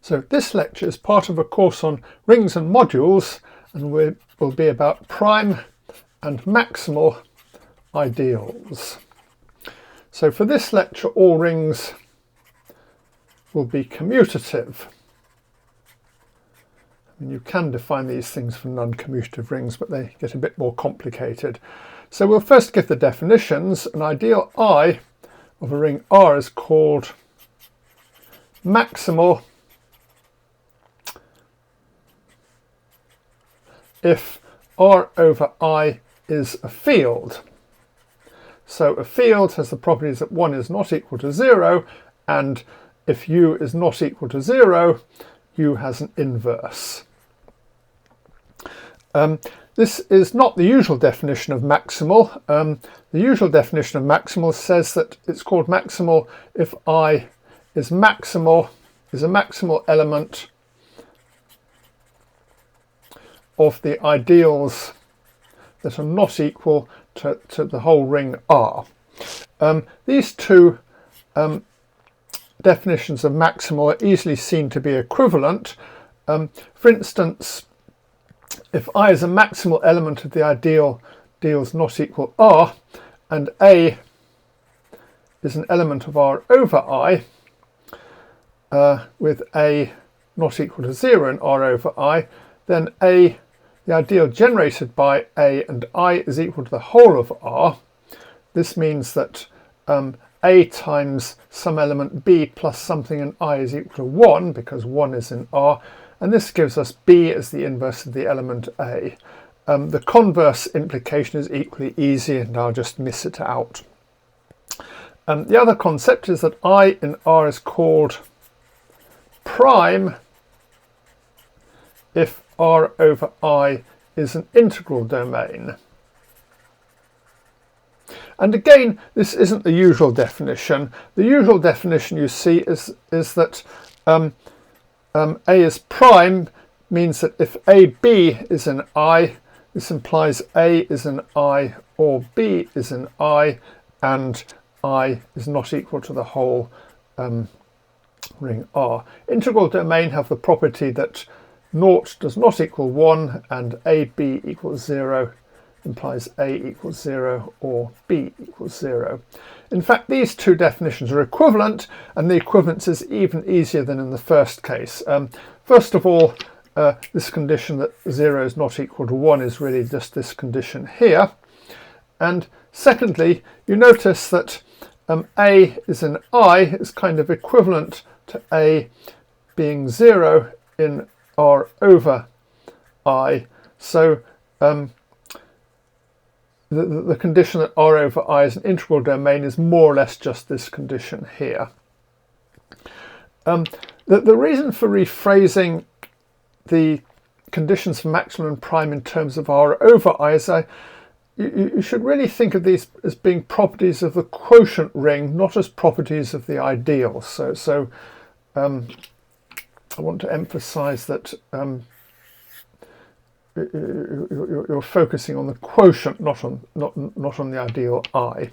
So this lecture is part of a course on rings and modules, and will be about prime and maximal ideals. So for this lecture, all rings will be commutative. I mean, you can define these things for non-commutative rings, but they get a bit more complicated. So we'll first give the definitions. An ideal I of a ring R is called maximal if R over I is a field. So a field has the properties that 1 is not equal to 0, and if U is not equal to 0, U has an inverse. This is not the usual definition of maximal. The usual definition of maximal says that it's called maximal if I is a maximal element of the ideals that are not equal to the whole ring R. These two definitions of maximal are easily seen to be equivalent. For instance, if I is a maximal element of the ideals not equal R, and A is an element of R over I, with A not equal to 0 in R over I, then A, the ideal generated by A and I, is equal to the whole of R. This means that A times some element B plus something in I is equal to 1, because 1 is in R, and this gives us B as the inverse of the element A. The converse implication is equally easy, and I'll just miss it out. The other concept is that I in R is called prime if R over I is an integral domain. And again, this isn't the usual definition. The usual definition you see is that A is prime means that if AB is an I, this implies A is an I or B is an I, and I is not equal to the whole ring R. Integral domain have the property that 0 does not equal 1, and AB equals 0 implies A equals 0 or B equals 0. In fact, these two definitions are equivalent, and the equivalence is even easier than in the first case. First of all, this condition that 0 is not equal to 1 is really just this condition here. And secondly, you notice that A is an I is kind of equivalent to A being 0 in R over I. So the condition that R over I is an integral domain is more or less just this condition here. The reason for rephrasing the conditions for maximal and prime in terms of R over I is you should really think of these as being properties of the quotient ring, not as properties of the ideal. So I want to emphasize that you're focusing on the quotient, not on the ideal I.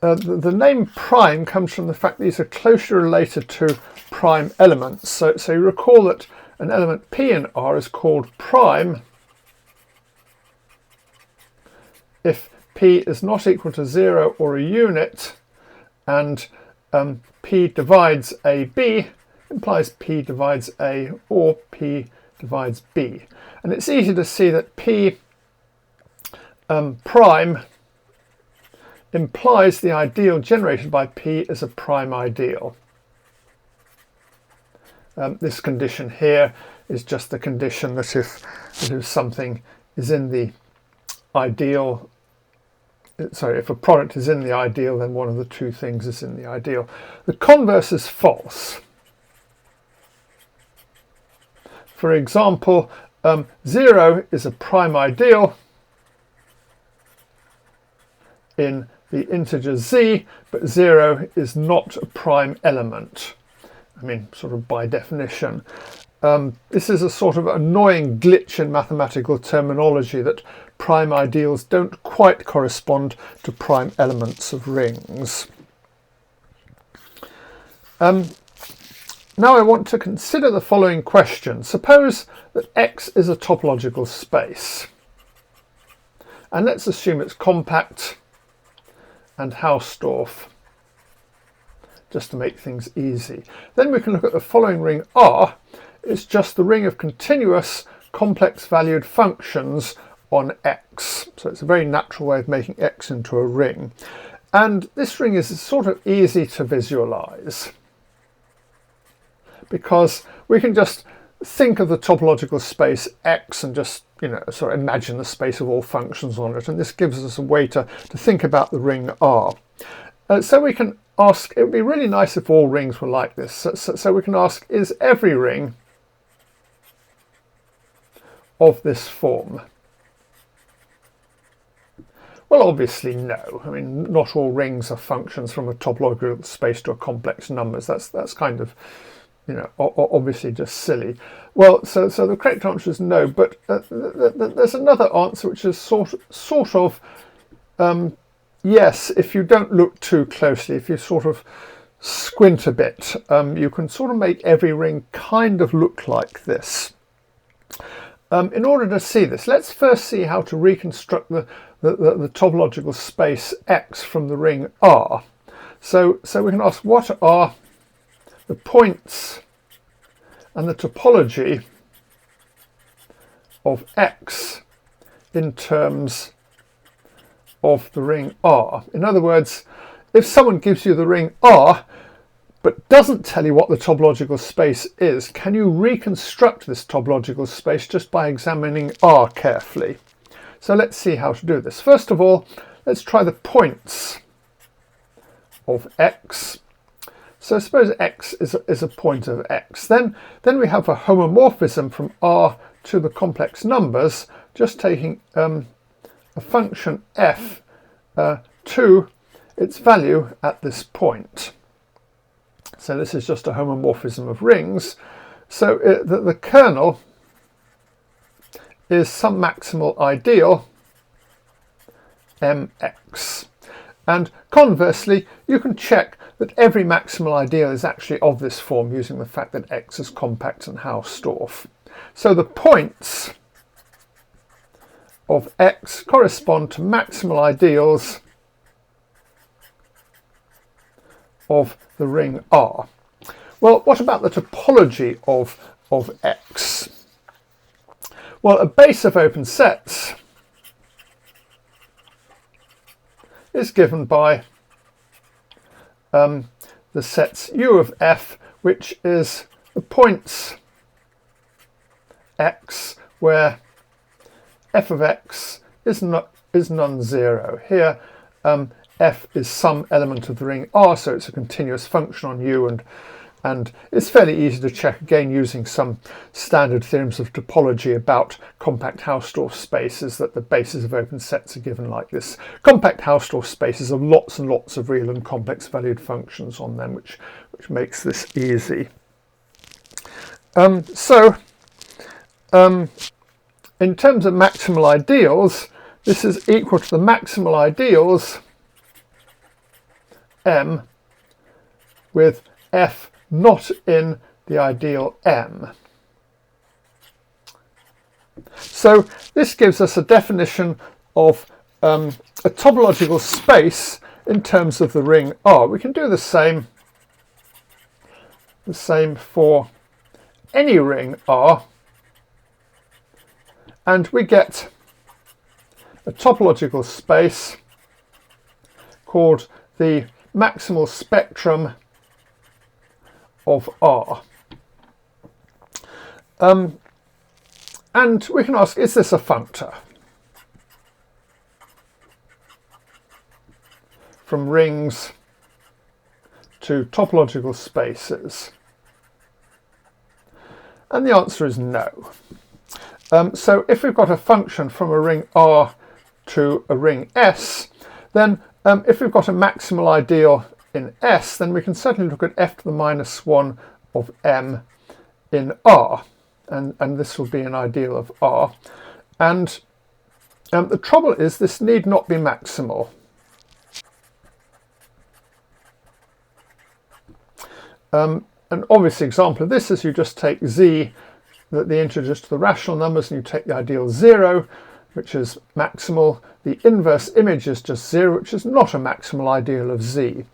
The name prime comes from the fact these are closely related to prime elements. So you recall that an element P in R is called prime if P is not equal to 0 or a unit, and P divides AB implies P divides A or P divides B. And it's easy to see that P prime implies the ideal generated by P is a prime ideal. This condition here is just the condition that if something is in the ideal, if a product is in the ideal, then one of the two things is in the ideal. The converse is false. For example, 0 is a prime ideal in the integer z, but 0 is not a prime element. I mean, sort of by definition. This is a sort of annoying glitch in mathematical terminology that prime ideals don't quite correspond to prime elements of rings. Now I want to consider the following question. Suppose that X is a topological space. And let's assume it's compact and Hausdorff, just to make things easy. Then we can look at the following ring R. It's just the ring of continuous complex valued functions on X. So it's a very natural way of making X into a ring. And this ring is sort of easy to visualize, because we can just think of the topological space X and just, sort of imagine the space of all functions on it. And this gives us a way to think about the ring R. So we can ask, it would be really nice if all rings were like this. So we can ask, is every ring of this form? Well, obviously no. I mean, not all rings are functions from a topological space to a complex numbers. That's kind of, obviously just silly. Well, so the correct answer is no, but there's another answer which is sort of yes, if you don't look too closely, if you sort of squint a bit, you can sort of make every ring kind of look like this. In order to see this, let's first see how to reconstruct the topological space X from the ring R. So we can ask, what are the points and the topology of X in terms of the ring R? In other words, if someone gives you the ring R but doesn't tell you what the topological space is, can you reconstruct this topological space just by examining R carefully? So let's see how to do this. First of all, let's try the points of X. So suppose X is a point of X. Then we have a homomorphism from R to the complex numbers, just taking a function f to its value at this point. So this is just a homomorphism of rings. So the kernel is some maximal ideal mx. And conversely, you can check that every maximal ideal is actually of this form using the fact that X is compact and Hausdorff. So the points of X correspond to maximal ideals of the ring R. Well, what about the topology of X? Well, a base of open sets is given by the sets U of F, which is the points X where f of X is non-zero. Here f is some element of the ring R, so it's a continuous function on U, and it's fairly easy to check again using some standard theorems of topology about compact Hausdorff spaces that the bases of open sets are given like this. Compact Hausdorff spaces have lots and lots of real and complex valued functions on them, which makes this easy. In terms of maximal ideals, this is equal to the maximal ideals M with F not in the ideal M. So this gives us a definition of a topological space in terms of the ring R. We can do the same for any ring R, and we get a topological space called the maximal spectrum of R. And we can ask, is this a functor from rings to topological spaces? And the answer is no. So if we've got a function from a ring R to a ring S, then if we've got a maximal ideal in S, then we can certainly look at f to the minus 1 of M in R, and this will be an ideal of R. And The trouble is this need not be maximal. An obvious example of this is you just take z, the integers to the rational numbers, and you take the ideal 0, which is maximal. The inverse image is just 0, which is not a maximal ideal of z.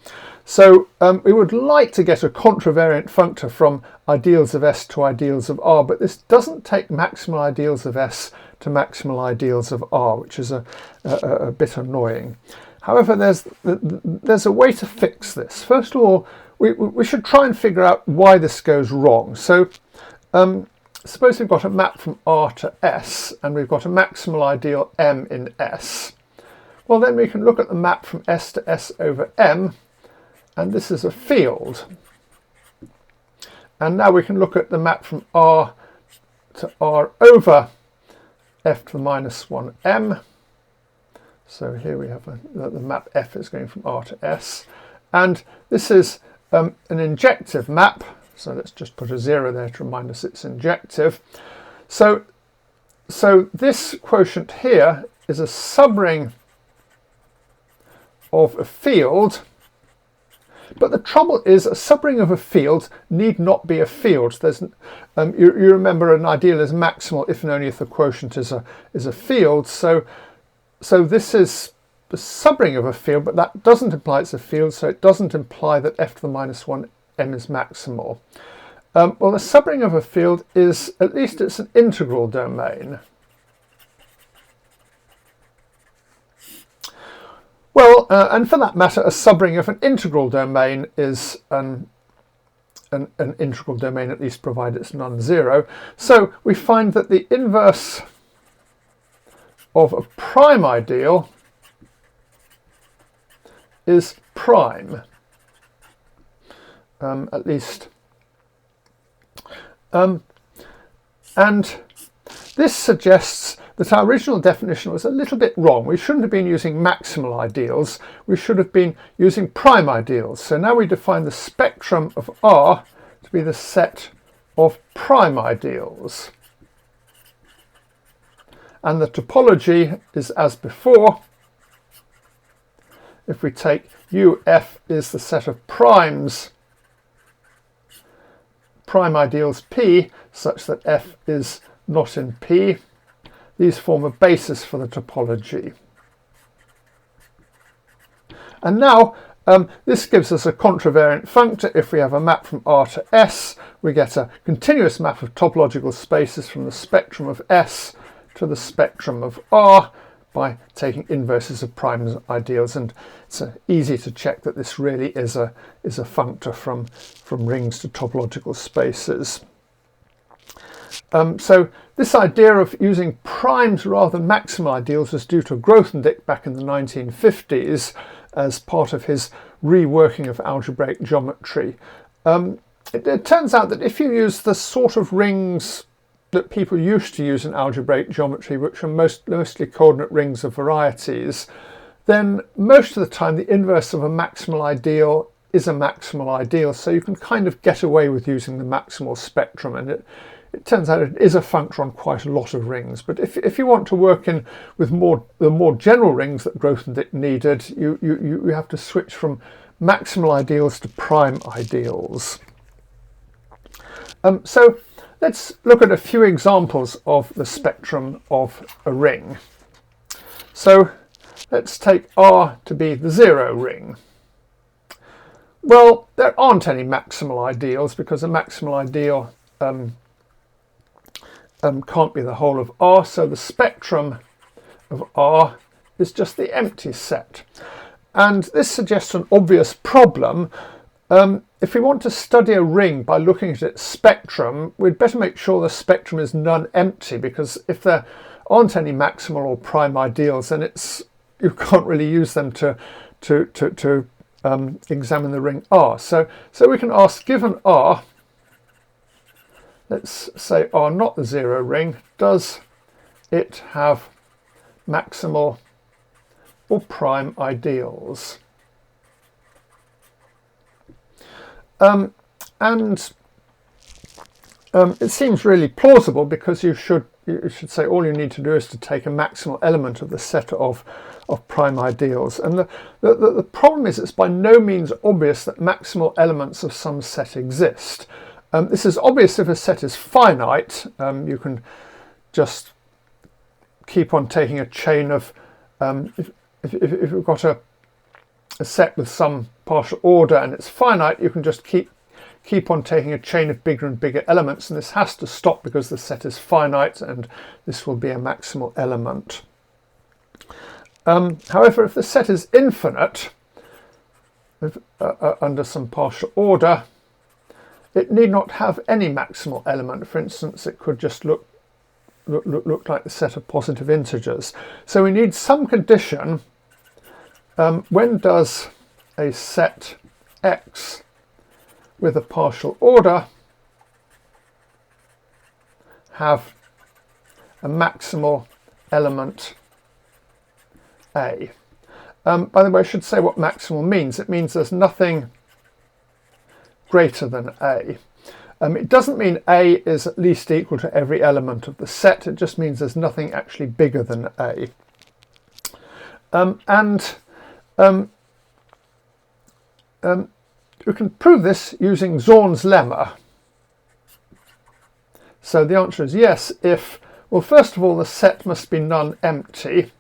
So we would like to get a contravariant functor from ideals of S to ideals of R, but this doesn't take maximal ideals of S to maximal ideals of R, which is a bit annoying. However, there's a way to fix this. First of all, we should try and figure out why this goes wrong. So suppose we've got a map from R to S, and we've got a maximal ideal M in S. Well, then we can look at the map from S to S over M, and this is a field. And now we can look at the map from R to R over f to the minus 1m. So here we have the map f is going from R to S. And this is an injective map. So let's just put a 0 there to remind us it's injective. So this quotient here is a subring of a field. But the trouble is, a subring of a field need not be a field. There's, you remember an ideal is maximal if and only if the quotient is a field. So this is the subring of a field, but that doesn't imply it's a field. So it doesn't imply that f to the minus 1m is maximal. Well, the subring of a field is, at least it's an integral domain. Well, and for that matter, a subring of an integral domain is an integral domain, at least provided it's non-zero. So we find that the inverse of a prime ideal is prime, at least. And this suggests that our original definition was a little bit wrong. We shouldn't have been using maximal ideals. We should have been using prime ideals. So now we define the spectrum of R to be the set of prime ideals. And the topology is as before. If we take UF is the set of primes, prime ideals P, such that F is not in P, these form a basis for the topology. And now this gives us a contravariant functor. If we have a map from R to S, we get a continuous map of topological spaces from the spectrum of S to the spectrum of R by taking inverses of prime ideals. And it's easy to check that this really is a functor from rings to topological spaces. So this idea of using primes rather than maximal ideals was due to Grothendieck back in the 1950s as part of his reworking of algebraic geometry. It turns out that if you use the sort of rings that people used to use in algebraic geometry, which are mostly coordinate rings of varieties, then most of the time the inverse of a maximal ideal is a maximal ideal. So you can kind of get away with using the maximal spectrum, and it turns out it is a functor on quite a lot of rings. But if you want to work in with the more general rings that Grothendieck needed, you have to switch from maximal ideals to prime ideals. So let's look at a few examples of the spectrum of a ring. So let's take R to be the 0 ring. Well, there aren't any maximal ideals because a maximal ideal can't be the whole of R, so the spectrum of R is just the empty set. And this suggests an obvious problem. If we want to study a ring by looking at its spectrum, we'd better make sure the spectrum is non-empty, because if there aren't any maximal or prime ideals, then you can't really use them to examine the ring R. So we can ask, given R, let's say R not the 0 ring, does it have maximal or prime ideals? And it seems really plausible, because you should you should say all you need to do is to take a maximal element of the set of prime ideals. And the problem is it's by no means obvious that maximal elements of some set exist. This is obvious if a set is finite. You can just keep on taking a chain of, if you've got a set with some partial order and it's finite, you can just keep on taking a chain of bigger and bigger elements, and this has to stop because the set is finite and this will be a maximal element. However, if the set is infinite, under some partial order, it need not have any maximal element. For instance, it could just look like the set of positive integers. So we need some condition. When does a set X with a partial order have a maximal element A? By the way, I should say what maximal means. It means there's nothing greater than A. It doesn't mean A is at least equal to every element of the set. It just means there's nothing actually bigger than A. We can prove this using Zorn's lemma. So the answer is yes if, well, first of all, the set must be non-empty.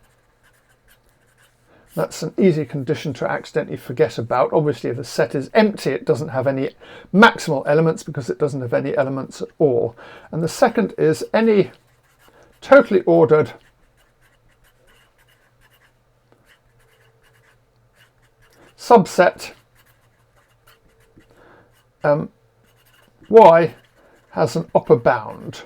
That's an easy condition to accidentally forget about. Obviously, if the set is empty, it doesn't have any maximal elements because it doesn't have any elements at all. And the second is any totally ordered subset Y has an upper bound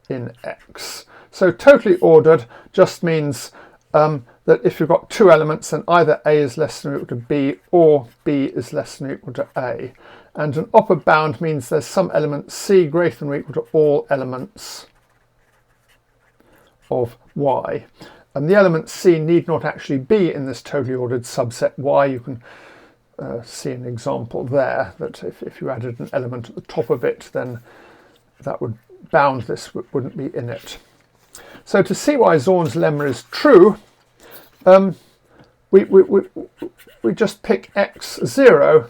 in X. So totally ordered just means that if you've got two elements, then either A is less than or equal to B or B is less than or equal to A. And an upper bound means there's some element C greater than or equal to all elements of Y. And the element C need not actually be in this totally ordered subset Y. You can see an example there that if you added an element at the top of it, then that would bound this wouldn't be in it. So to see why Zorn's lemma is true, we just pick x0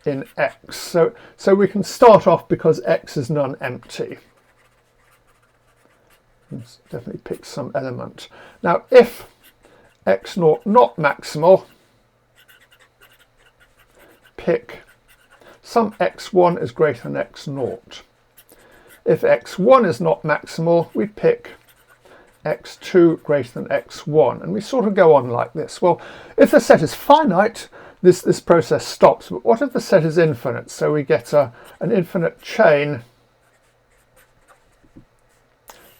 in X. So we can start off because X is non-empty. Let's definitely pick some element. Now if x0 not maximal, pick some x1 is greater than x0. If x1 is not maximal, we pick x2 greater than x1, and we sort of go on like this. Well, if the set is finite, this process stops, but what if the set is infinite? So we get an infinite chain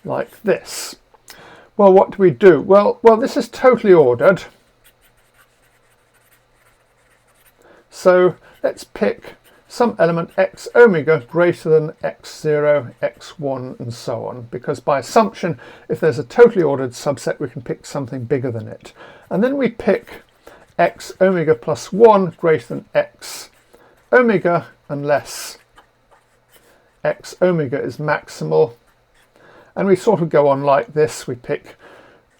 like this. Well, what do we do? Well, this is totally ordered. So let's pick some element x omega greater than x0, x1, and so on, because by assumption, if there's a totally ordered subset, we can pick something bigger than it. And then we pick x omega plus 1 greater than x omega unless x omega is maximal. And we sort of go on like this. We pick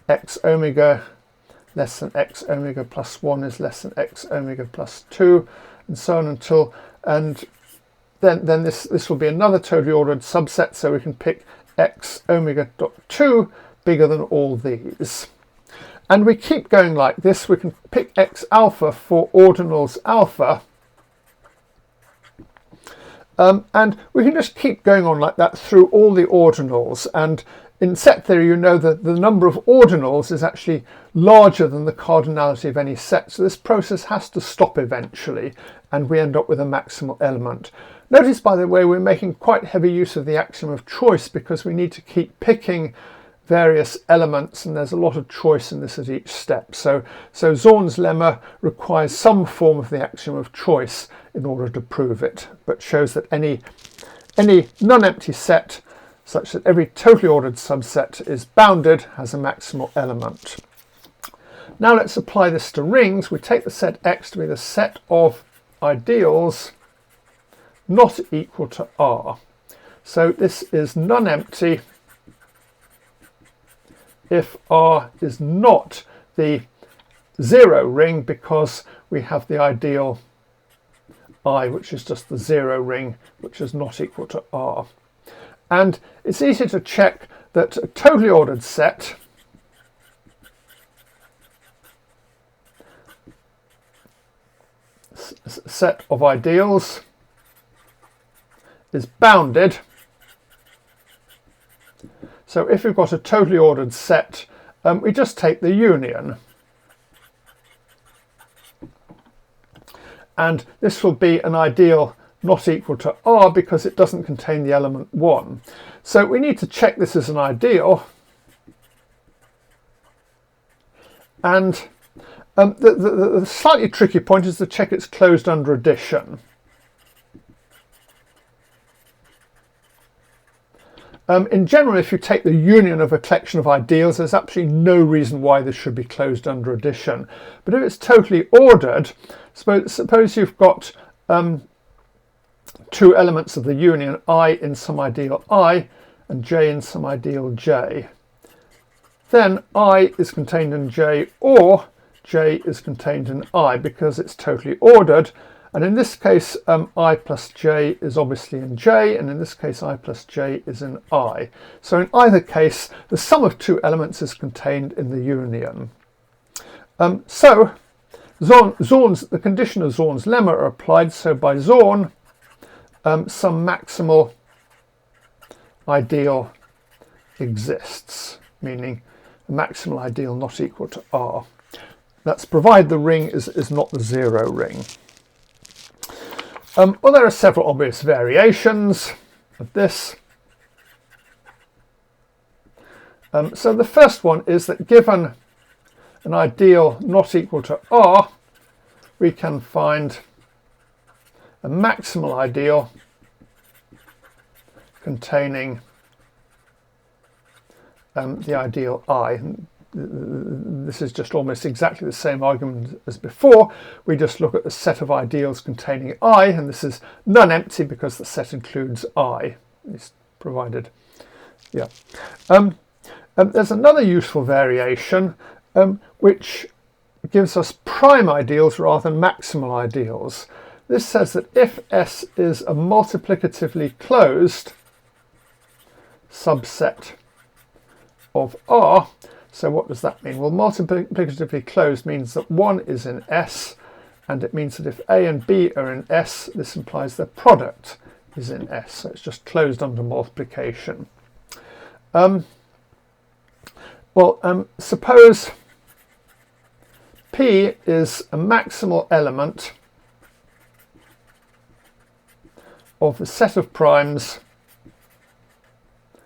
x omega less than x omega plus 1 is less than x omega plus 2, and so on until, and then this will be another totally ordered subset, so we can pick x omega dot 2 bigger than all these. And we keep going like this. We can pick x alpha for ordinals alpha. And we can just keep going on like that through all the ordinals. And in set theory, you know that the number of ordinals is actually larger than the cardinality of any set. So this process has to stop eventually, and we end up with a maximal element. Notice, by the way, we're making quite heavy use of the axiom of choice because we need to keep picking various elements, and there's a lot of choice in this at each step. So Zorn's lemma requires some form of the axiom of choice in order to prove it, but shows that any non-empty set such that every totally ordered subset is bounded has a maximal element. Now let's apply this to rings. We take the set X to be the set of ideals not equal to R. So this is non-empty if R is not the zero ring, because we have the ideal I, which is just the zero ring, which is not equal to R. And it's easy to check that a totally ordered set of ideals is bounded. So if we've got a totally ordered set, we just take the union. And this will be an ideal not equal to R because it doesn't contain the element 1. So we need to check this as an ideal. And the slightly tricky point is to check it's closed under addition. In general, if you take the union of a collection of ideals, there's absolutely no reason why this should be closed under addition. But if it's totally ordered, suppose you've got two elements of the union, I in some ideal I and J in some ideal J. Then I is contained in J, or J is contained in I, because it's totally ordered. And in this case, I plus J is obviously in J, and in this case, I plus J is in I. So in either case, the sum of two elements is contained in the union. So the condition of Zorn's lemma are applied. So by Zorn, some maximal ideal exists, meaning a maximal ideal not equal to R. That's provided the ring is not the zero ring. Well, there are several obvious variations of this. So the first one is that given an ideal not equal to R, we can find a maximal ideal containing the ideal I. This is just almost exactly the same argument as before. We just look at the set of ideals containing I, and this is non-empty because the set includes I. It's provided. Yeah. There's another useful variation which gives us prime ideals rather than maximal ideals. This says that if S is a multiplicatively closed subset of R, so what does that mean? Well, multiplicatively closed means that 1 is in S, and it means that if A and B are in S, this implies their product is in S. So it's just closed under multiplication. Suppose P is a maximal element of a set of primes,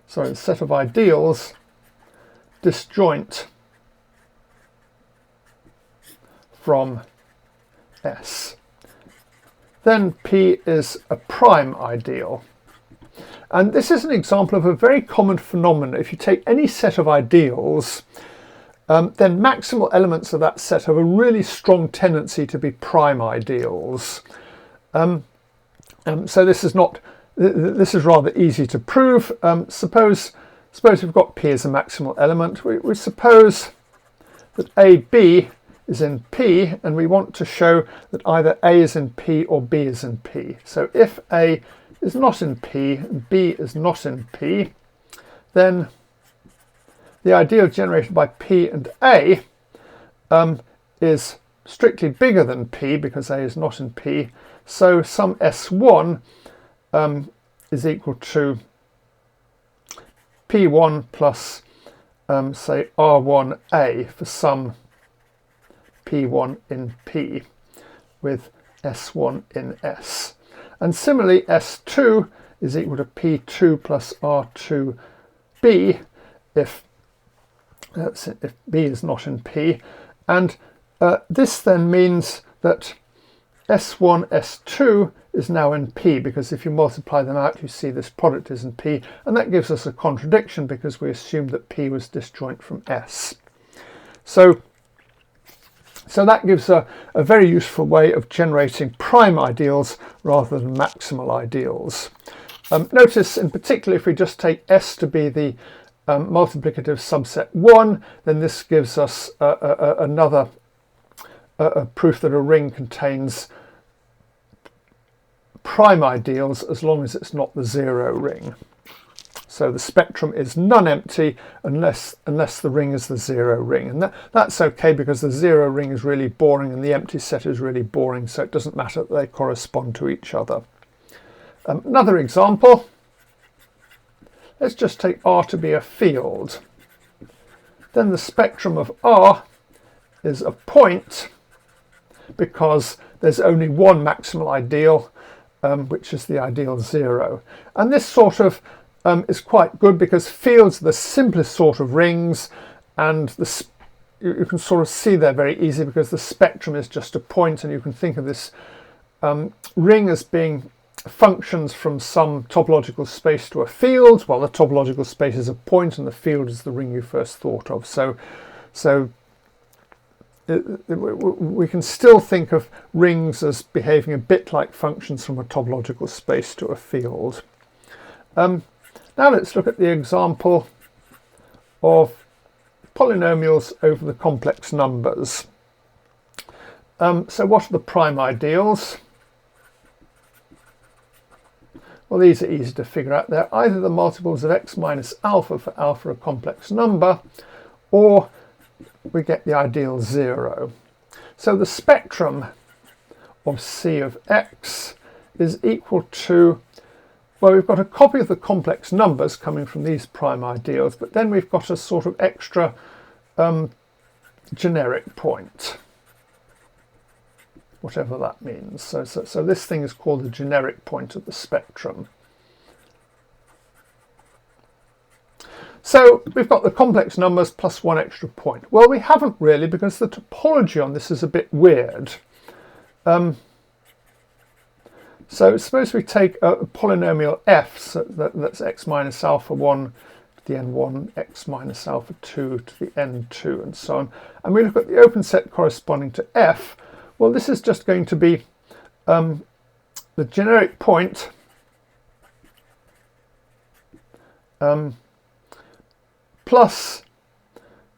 sorry, a set of ideals disjoint from S. Then P is a prime ideal. And this is an example of a very common phenomenon. If you take any set of ideals, then maximal elements of that set have a really strong tendency to be prime ideals. So this is rather easy to prove. Suppose we've got P as a maximal element. We suppose that AB is in P, and we want to show that either A is in P or B is in P. So if A is not in P and B is not in P, then the ideal generated by P and A is strictly bigger than P because A is not in P. So some S1 is equal to P1 plus, say, R1A for some P1 in P with S1 in S. And similarly, S2 is equal to P2 plus R2B if B is not in P. And this then means that S1, S2 is now in P, because if you multiply them out, you see this product is in P, and that gives us a contradiction because we assumed that P was disjoint from S. So that gives a very useful way of generating prime ideals rather than maximal ideals. Notice in particular, if we just take S to be the multiplicative subset 1, then this gives us another proof that a ring contains prime ideals as long as it's not the zero ring. So the spectrum is non-empty unless the ring is the zero ring. And that's okay because the zero ring is really boring and the empty set is really boring, so it doesn't matter that they correspond to each other. Another example, let's just take R to be a field. Then the spectrum of R is a point because there's only one maximal ideal, which is the ideal 0. And this sort of is quite good because fields are the simplest sort of rings, and you can sort of see they're very easy because the spectrum is just a point, and you can think of this ring as being functions from some topological space to a field. Well, the topological space is a point and the field is the ring you first thought of. So we can still think of rings as behaving a bit like functions from a topological space to a field. Now let's look at the example of polynomials over the complex numbers. So what are the prime ideals? Well, these are easy to figure out. They're either the multiples of x minus alpha for alpha a complex number, or we get the ideal 0. So the spectrum of C of x is equal to, well, we've got a copy of the complex numbers coming from these prime ideals, but then we've got a sort of extra generic point, whatever that means. So this thing is called the generic point of the spectrum. So we've got the complex numbers plus one extra point. Well, we haven't really, because the topology on this is a bit weird. So suppose we take a polynomial f, so that's x minus alpha 1 to the n1, x minus alpha 2 to the n2, and so on. And we look at the open set corresponding to f. Well, this is just going to be the generic point plus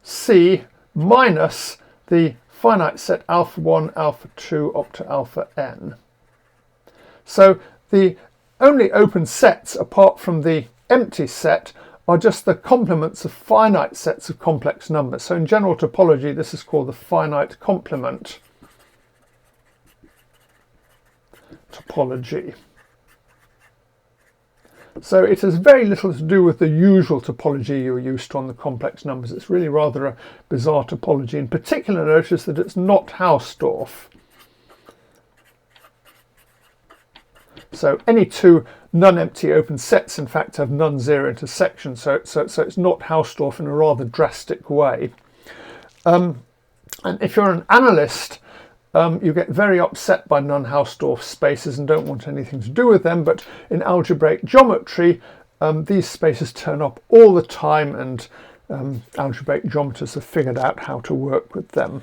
C minus the finite set alpha 1, alpha 2 up to alpha n. So the only open sets apart from the empty set are just the complements of finite sets of complex numbers. So in general topology, this is called the finite complement topology. So it has very little to do with the usual topology you're used to on the complex numbers. It's really rather a bizarre topology. In particular, notice that it's not Hausdorff. So any two non-empty open sets, in fact, have non-zero intersections. So it's not Hausdorff in a rather drastic way. And if you're an analyst, you get very upset by non-Hausdorff spaces and don't want anything to do with them, but in algebraic geometry these spaces turn up all the time, and algebraic geometers have figured out how to work with them.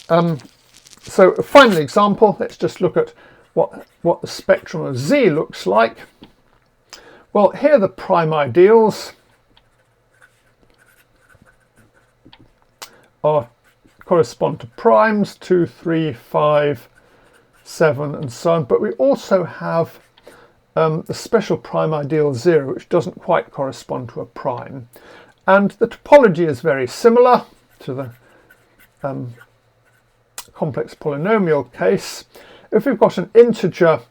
So a final example, let's just look at what the spectrum of Z looks like. Well, here are the prime ideals correspond to primes 2, 3, 5, 7 and so on, but we also have the special prime ideal 0, which doesn't quite correspond to a prime, and the topology is very similar to the complex polynomial case. If we've got an integer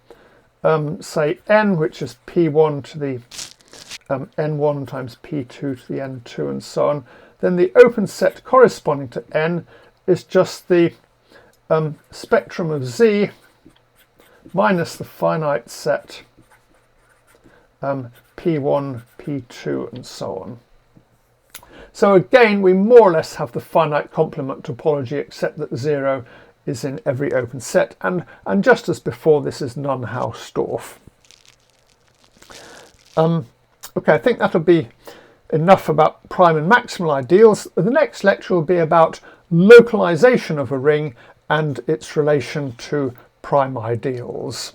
say n, which is p1 to the n1 times p2 to the n2 and so on, then the open set corresponding to n is just the spectrum of Z minus the finite set P1, P2 and so on. So again, we more or less have the finite complement topology, except that 0 is in every open set, and just as before, this is non-Hausdorff. Okay, I think that'll be enough about prime and maximal ideals. The next lecture will be about localization of a ring and its relation to prime ideals.